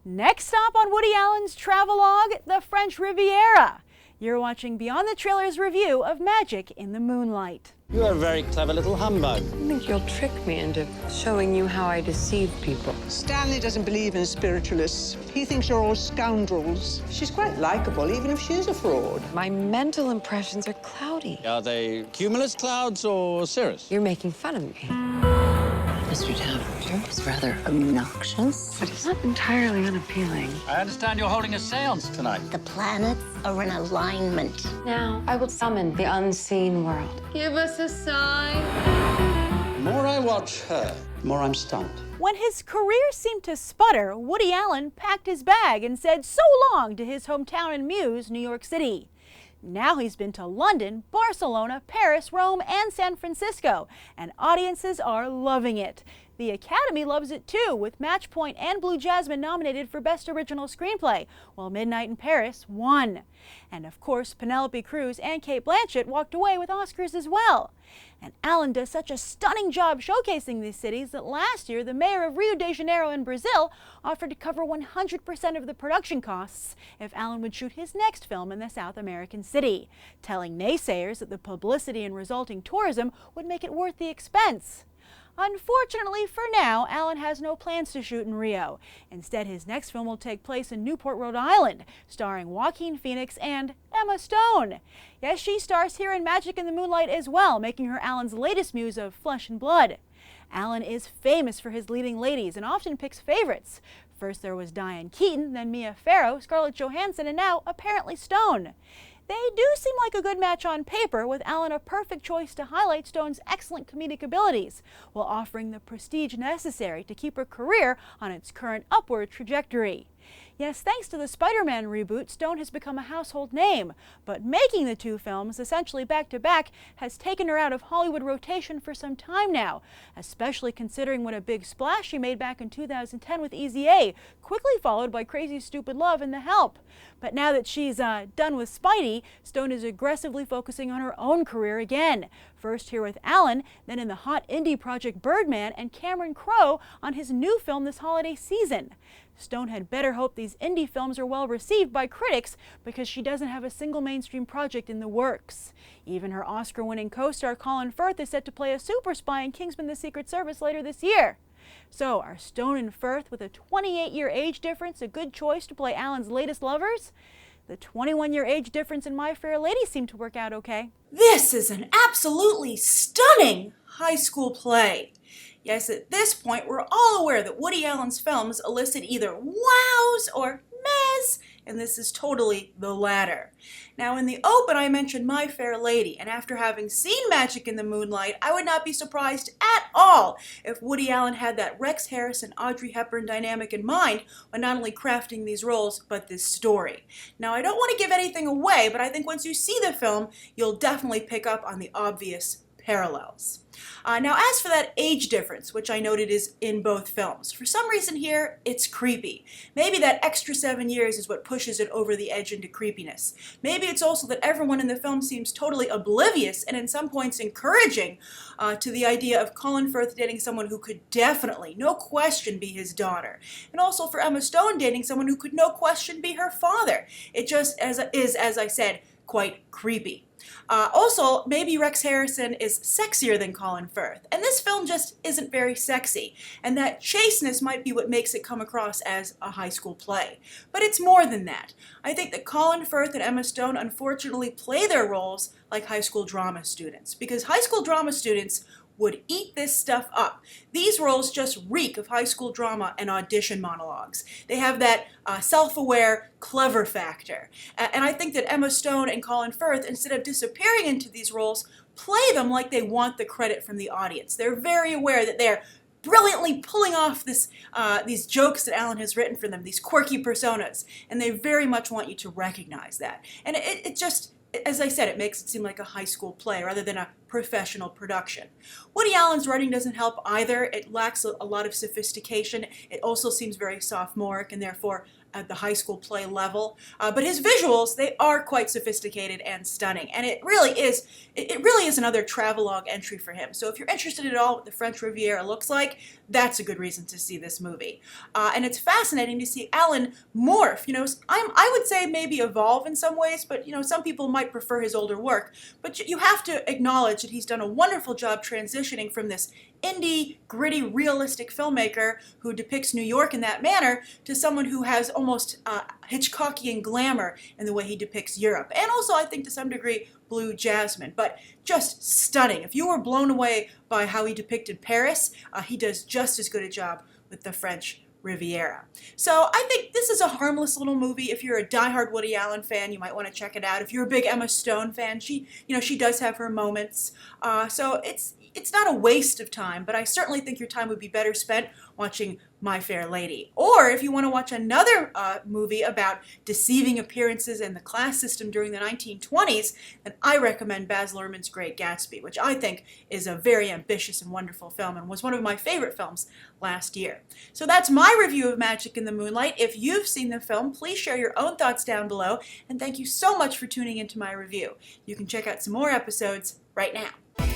Next stop on Woody Allen's travelogue, the French Riviera. You're watching Beyond the Trailer's review of Magic in the Moonlight. You're a very clever little humbug. I think you'll trick me into showing you how I deceive people. Stanley doesn't believe in spiritualists. He thinks you're all scoundrels. She's quite likable, even if she's a fraud. My mental impressions are cloudy. Are they cumulus clouds or cirrus? You're making fun of me. Mr. Towner is rather obnoxious. But he's not entirely unappealing. I understand you're holding a seance tonight. The planets are in alignment. Now, I will summon the unseen world. Give us a sign. The more I watch her, the more I'm stunned. When his career seemed to sputter, Woody Allen packed his bag and said so long to his hometown and muse, New York City. Now he's been to London, Barcelona, Paris, Rome, and San Francisco, and audiences are loving it. The Academy loves it too, with Match Point and Blue Jasmine nominated for Best Original Screenplay, while Midnight in Paris won. And of course, Penelope Cruz and Cate Blanchett walked away with Oscars as well. And Allen does such a stunning job showcasing these cities that last year the mayor of Rio de Janeiro in Brazil offered to cover 100% of the production costs if Allen would shoot his next film in the South American city, telling naysayers that the publicity and resulting tourism would make it worth the expense. Unfortunately for now, Allen has no plans to shoot in Rio. Instead, his next film will take place in Newport, Rhode Island, starring Joaquin Phoenix and Emma Stone. Yes, she stars here in Magic in the Moonlight as well, making her Allen's latest muse of flesh and blood. Allen is famous for his leading ladies and often picks favorites. First there was Diane Keaton, then Mia Farrow, Scarlett Johansson, and now apparently Stone. They do seem like a good match on paper, with Allen a perfect choice to highlight Stone's excellent comedic abilities, while offering the prestige necessary to keep her career on its current upward trajectory. Yes, thanks to the Spider-Man reboot, Stone has become a household name, but making the two films, essentially back-to-back, has taken her out of Hollywood rotation for some time now, especially considering what a big splash she made back in 2010 with Easy A, quickly followed by Crazy Stupid Love and The Help. But now that she's done with Spidey, Stone is aggressively focusing on her own career again. First here with Allen, then in the hot indie project Birdman, and Cameron Crowe on his new film this holiday season. Stone had better hope these indie films are well received by critics, because she doesn't have a single mainstream project in the works. Even her Oscar-winning co-star Colin Firth is set to play a super spy in Kingsman: The Secret Service later this year. So, are Stone and Firth, with a 28-year age difference, a good choice to play Allen's latest lovers? The 21-year age difference in My Fair Lady seemed to work out okay. This is an absolutely stunning high school play. Yes, at this point, we're all aware that Woody Allen's films elicit either wows or mehs, and this is totally the latter. Now, in the open, I mentioned My Fair Lady, and after having seen Magic in the Moonlight, I would not be surprised at all if Woody Allen had that Rex Harrison, Audrey Hepburn dynamic in mind when not only crafting these roles, but this story. Now, I don't want to give anything away, but I think once you see the film, you'll definitely pick up on the obvious parallels. Now, as for that age difference, which I noted is in both films, for some reason here, it's creepy. Maybe that extra 7 years is what pushes it over the edge into creepiness. Maybe it's also that everyone in the film seems totally oblivious and in some points encouraging to the idea of Colin Firth dating someone who could definitely, no question, be his daughter. And also for Emma Stone dating someone who could, no question, be her father. It just is, as I said, quite creepy. Also, maybe Rex Harrison is sexier than Colin Firth, and this film just isn't very sexy, and that chasteness might be what makes it come across as a high school play. But it's more than that. I think that Colin Firth and Emma Stone unfortunately play their roles like high school drama students, because high school drama students would eat this stuff up. These roles just reek of high school drama and audition monologues. They have that self-aware, clever factor. And I think that Emma Stone and Colin Firth, instead of disappearing into these roles, play them like they want the credit from the audience. They're very aware that they're brilliantly pulling off these jokes that Allen has written for them, these quirky personas, and they very much want you to recognize that. And it just as I said, it makes it seem like a high school play rather than a professional production. Woody Allen's writing doesn't help either. It lacks a lot of sophistication. It also seems very sophomoric and therefore at the high school play level. But his visuals, they are quite sophisticated and stunning. And it really is another travelogue entry for him. So if you're interested at all what the French Riviera looks like, that's a good reason to see this movie. And it's fascinating to see Allen morph. You know, I would say maybe evolve in some ways, but you know, some people might prefer his older work. But you have to acknowledge that he's done a wonderful job transitioning from this indie, gritty, realistic filmmaker who depicts New York in that manner to someone who has almost Hitchcockian glamour in the way he depicts Europe. And also, I think, to some degree, Blue Jasmine. But just stunning. If you were blown away by how he depicted Paris, he does just as good a job with the French Riviera. So I think this is a harmless little movie. If you're a diehard Woody Allen fan, you might want to check it out. If you're a big Emma Stone fan, she does have her moments. So it's not a waste of time, but I certainly think your time would be better spent watching My Fair Lady. Or if you want to watch another movie about deceiving appearances and the class system during the 1920s, then I recommend Baz Luhrmann's Great Gatsby, which I think is a very ambitious and wonderful film and was one of my favorite films last year. So that's my review of Magic in the Moonlight. If you've seen the film, please share your own thoughts down below, and thank you so much for tuning into my review. You can check out some more episodes right now.